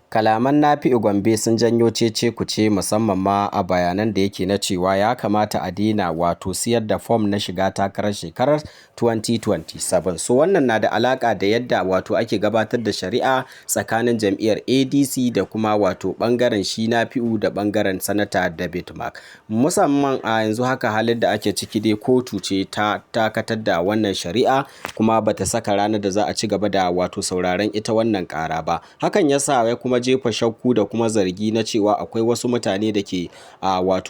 Kalaman Nafiu Gombe sun janyo cece-kuce musamman ma a bayanan da yake na cewa ya kamata a daina siyar da fom na shiga takarar shekarar 2027. So wannan na da alaka da yadda ake gabatar da shari'a tsakanin jam'iyyar ADC da kuma bangaren shi Nafiu da bangaren sanata David Mark. Musamman a yanzu haka halin da ake ciki dai kotu ce ta dakatar da wannan shari'a kuma bata saka ranar da za a ci gaba da sauraron ita wannan kara ba. Hakan yasa ya kuma jefa shakku da kuma zargi na cewa akwai wasu mutane da ke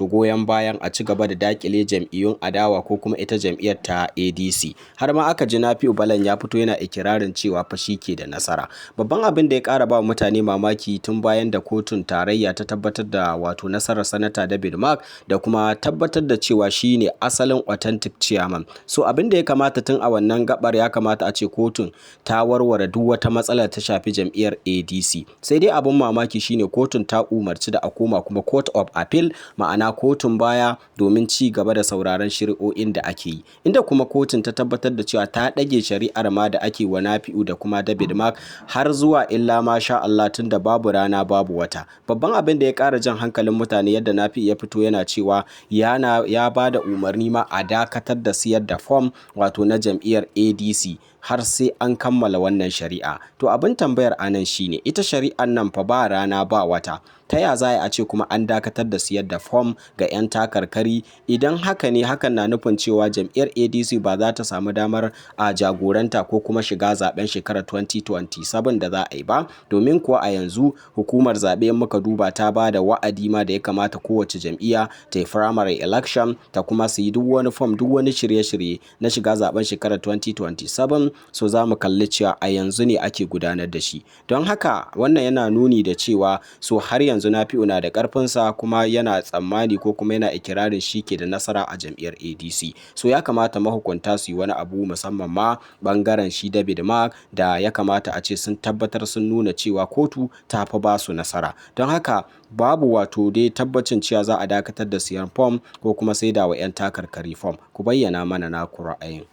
goyon bayan a ci gaba da dakile jam'iyyun adawa ko kuma ita jam'iyyar ta ADC. Har ma aka ji Nafiu Balan ya fito yana ikirarin cewa fa shi ke da nasara. Babban abin da ya kara ba mutane mamaki tun bayan da kotun tarayya ta tabbatar da nasarar sanata David Mark da kuma tabbatar da cewa shi ne asalin authentic chairman. So abin da ya kamata tun a wannan gabar ya kamata a ce kotun ta warware duk wata matsala ta shafi jam'iyyar ADC. Sai dai abin mamaki shine kotun ta umarci da a koma kuma court of appeal, ma'ana kotun baya, domin ci gaba da sauraron shari'o'in da ake yi, inda kuma kotun ta tabbatar da cewa ta ɗage shari'ar ma da ake wa Nafiu da kuma David Mark har zuwa illa ma sha Allah, tunda babu rana babu wata. Babban abin da ya ƙara jan hankalin mutane yadda Nafiu ya fito yana cewa ya ba da umarni ma a dakatar da siyar da fom na jam'iyyar ADC har sai an kammala wannan shari'a. To abin tambayar anan shine, ita shari'ar nan fa ba rana ba wata, ta ya za a ce kuma an dakatar da siyar da fom ga 'yan takarkari? Idan haka ne, hakan na nufin cewa jam'iyyar ADC ba za ta samu damar a jagoranta ko kuma shiga zaben shekarar 2027 da za a yi ba, domin kuwa a yanzu hukumar zaɓe muka duba ta ba da wa'adi ma da ya kamata kowace jam'iyya ta yi primary election ta kuma su yi duk wani fom, duk wani shirye-shirye na shiga zaben shekarar 2027. So za mu kalli cewa a yanzu ne ake gudanar da shi. Don haka wannan yana nuni da cewa har yanzu Nafiu na da ƙarfinsa kuma yana tsammani ko kuma yana ikirarin shi ke da nasara a jam'iyyar ADC. So ya kamata mahukunta su yi wani abu, musamman ma bangaren shi David Mark, da ya kamata a ce sun tabbatar sun nuna cewa kotu ta fi ba su nasara. Don haka babu dai tabbacin cewa za a dakatar da siyan fom ko kuma saida wa 'yan takarkari fom. Ku bayyana mana naku ra'ayin.